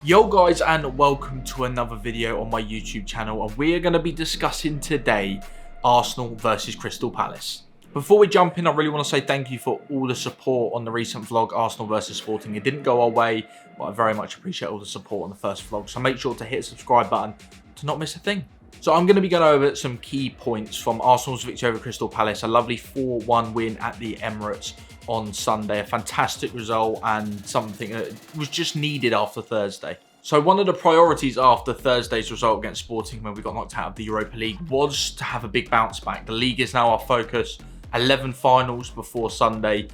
Yo guys, and welcome to another video on my YouTube channel, and we are going to be discussing today Arsenal versus Crystal Palace. Before we jump in, I really want to say thank you for all the support on the recent vlog Arsenal versus Sporting. It didn't go our way, but I very much appreciate all the support on the first vlog, so make sure to hit the subscribe button to not miss a thing. So I'm going to be going over some key points from Arsenal's victory over Crystal Palace, a lovely 4-1 win at the Emirates on Sunday, a fantastic result and something that was just needed after Thursday. So one of the priorities after Thursday's result against Sporting when we got knocked out of the Europa League was to have a big bounce back. The league is now our focus, 11 finals before Sunday,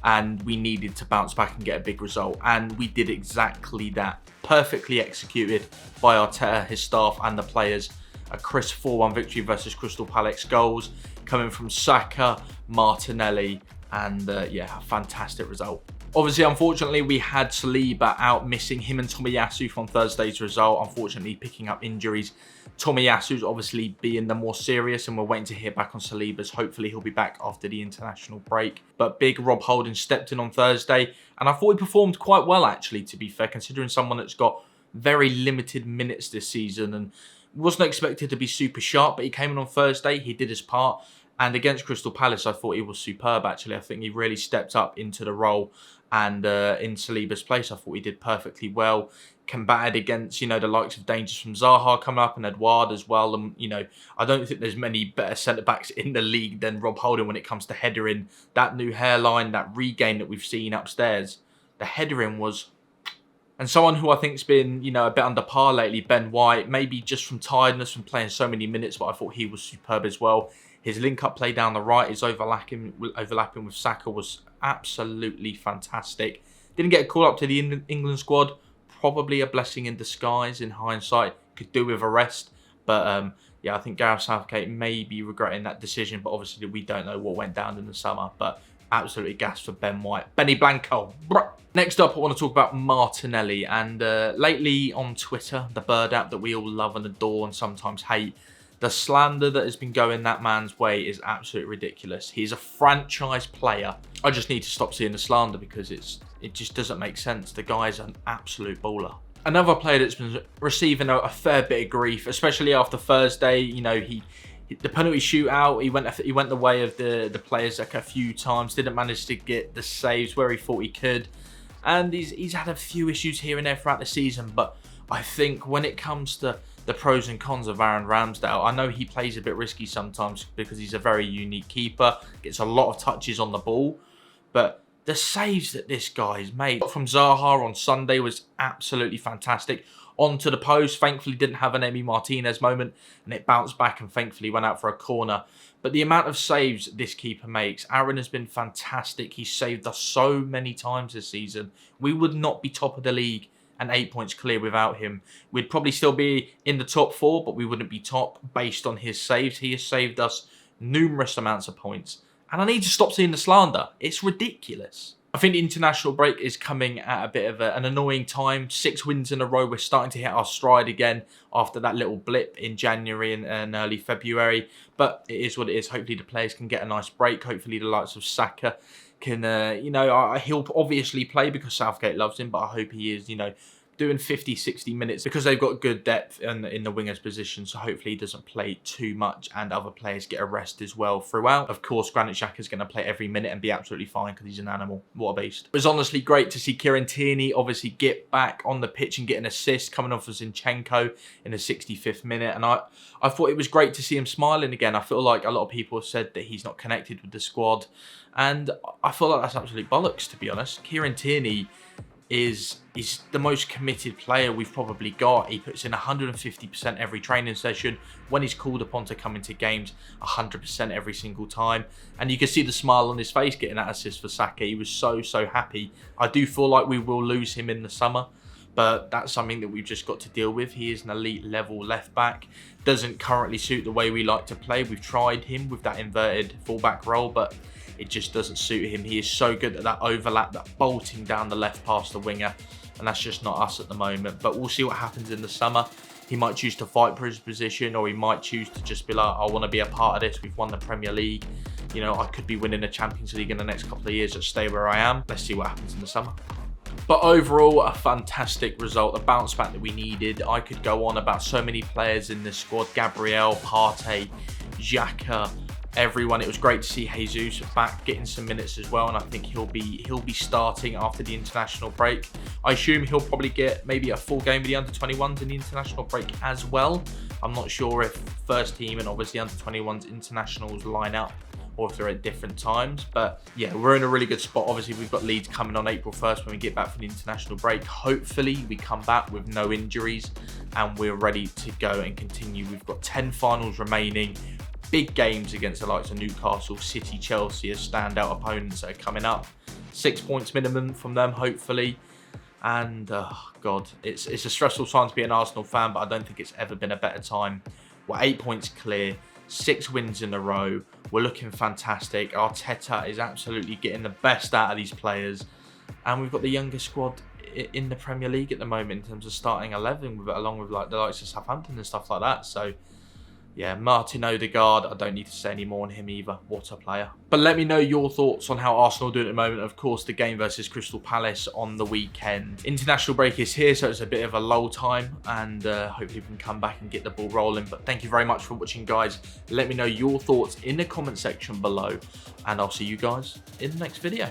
and we needed to bounce back and get a big result, and we did exactly that. Perfectly executed by Arteta, his staff and the players. A crisp 4-1 victory versus Crystal Palace, goals coming from Saka, Martinelli, and yeah, a fantastic result. Obviously, unfortunately, we had Saliba out, missing him and Tomiyasu from Thursday's result, unfortunately picking up injuries. Tomiyasu's obviously being the more serious, and we're waiting to hear back on Saliba's. Hopefully he'll be back after the international break. But big Rob Holding stepped in on Thursday, and I thought he performed quite well, actually, to be fair, considering someone that's got very limited minutes this season and wasn't expected to be super sharp, but he came in on Thursday, he did his part, and against Crystal Palace, I thought he was superb, actually. I think he really stepped up into the role, and in Saliba's place, I thought he did perfectly well. Combated against, the likes of dangers from Zaha coming up and Edouard as well, and, I don't think there's many better centre-backs in the league than Rob Holding when it comes to headering. That new hairline, that regain that we've seen upstairs, the headering was... And someone who I think's been, a bit under par lately, Ben White, maybe just from tiredness from playing so many minutes, but I thought he was superb as well. His link-up play down the right, his overlapping with Saka was absolutely fantastic. Didn't get a call up to the England squad, probably a blessing in disguise in hindsight. Could do with a rest, but yeah, I think Gareth Southgate may be regretting that decision, but obviously we don't know what went down in the summer, but absolutely gassed for Ben White. Benny Blanco. Next up, I want to talk about Martinelli. And lately on Twitter, the bird app that we all love and adore and sometimes hate, the slander that has been going that man's way is absolutely ridiculous. He's a franchise player. I just need to stop seeing the slander because it just doesn't make sense. The guy's an absolute baller. Another player that's been receiving a fair bit of grief, especially after Thursday, the penalty shootout, he went the way of the players like a few times, didn't manage to get the saves where he thought he could, and he's had a few issues here and there throughout the season. But I think when it comes to the pros and cons of Aaron Ramsdale, I know he plays a bit risky sometimes because he's a very unique keeper, gets a lot of touches on the ball, but the saves that this guy's made from Zaha on Sunday was absolutely fantastic. Onto the post, thankfully didn't have an Emi Martinez moment, and it bounced back and thankfully went out for a corner. But the amount of saves this keeper makes, Aaron has been fantastic. He's saved us so many times this season. We would not be top of the league and 8 points clear without him. We'd probably still be in the top 4, but we wouldn't be top based on his saves. He has saved us numerous amounts of points. And I need to stop seeing the slander. It's ridiculous. I think the international break is coming at a bit of an annoying time. 6 wins in a row. We're starting to hit our stride again after that little blip in January and early February. But it is what it is. Hopefully the players can get a nice break. Hopefully the likes of Saka can, he'll obviously play because Southgate loves him. But I hope he is, doing 50, 60 minutes because they've got good depth in the winger's position. So hopefully he doesn't play too much and other players get a rest as well throughout. Of course, Granit Xhaka is going to play every minute and be absolutely fine because he's an animal. What a beast. It was honestly great to see Kieran Tierney obviously get back on the pitch and get an assist coming off of Zinchenko in the 65th minute. And I thought it was great to see him smiling again. I feel like a lot of people have said that he's not connected with the squad. And I feel like that's absolute bollocks, to be honest. Kieran Tierney is the most committed player we've probably got. He puts in 150% every training session. When he's called upon to come into games, 100% every single time. And you can see the smile on his face getting that assist for Saka. He was so happy. I do feel like we will lose him in the summer, but that's something that we've just got to deal with. He is an elite level left back. Doesn't currently suit the way we like to play. We've tried him with that inverted fullback role, but it just doesn't suit him. He is so good at that overlap, that bolting down the left past the winger, and that's just not us at the moment. But we'll see what happens in the summer. He might choose to fight for his position, or he might choose to just be like, I want to be a part of this. We've won the Premier League. I could be winning the Champions League in the next couple of years. Just stay where I am. Let's see what happens in the summer. But overall, a fantastic result, the bounce back that we needed. I could go on about so many players in this squad: Gabriel, Partey, Xhaka, everyone. It was great to see Jesus back getting some minutes as well, and I think he'll be starting after the international break. I assume he'll probably get maybe a full game with the under-21s in the international break as well. I'm not sure if first team and obviously under-21s internationals line up, or if they're at different times. But yeah, we're in a really good spot. Obviously, we've got Leeds coming on April 1st when we get back from the international break. Hopefully, we come back with no injuries and we're ready to go and continue. We've got 10 finals remaining. Big games against the likes of Newcastle, City, Chelsea as standout opponents that are coming up. 6 points minimum from them, hopefully. And, God, it's a stressful time to be an Arsenal fan, but I don't think it's ever been a better time. We're 8 points clear. 6 wins in a row. We're looking fantastic. Arteta is absolutely getting the best out of these players. And we've got the youngest squad in the Premier League at the moment in terms of starting 11, along with like the likes of Southampton and stuff like that. So, yeah, Martin Odegaard, I don't need to say any more on him either. What a player. But let me know your thoughts on how Arsenal do at the moment. Of course, the game versus Crystal Palace on the weekend. International break is here, so it's a bit of a lull time. And hopefully we can come back and get the ball rolling. But thank you very much for watching, guys. Let me know your thoughts in the comment section below. And I'll see you guys in the next video.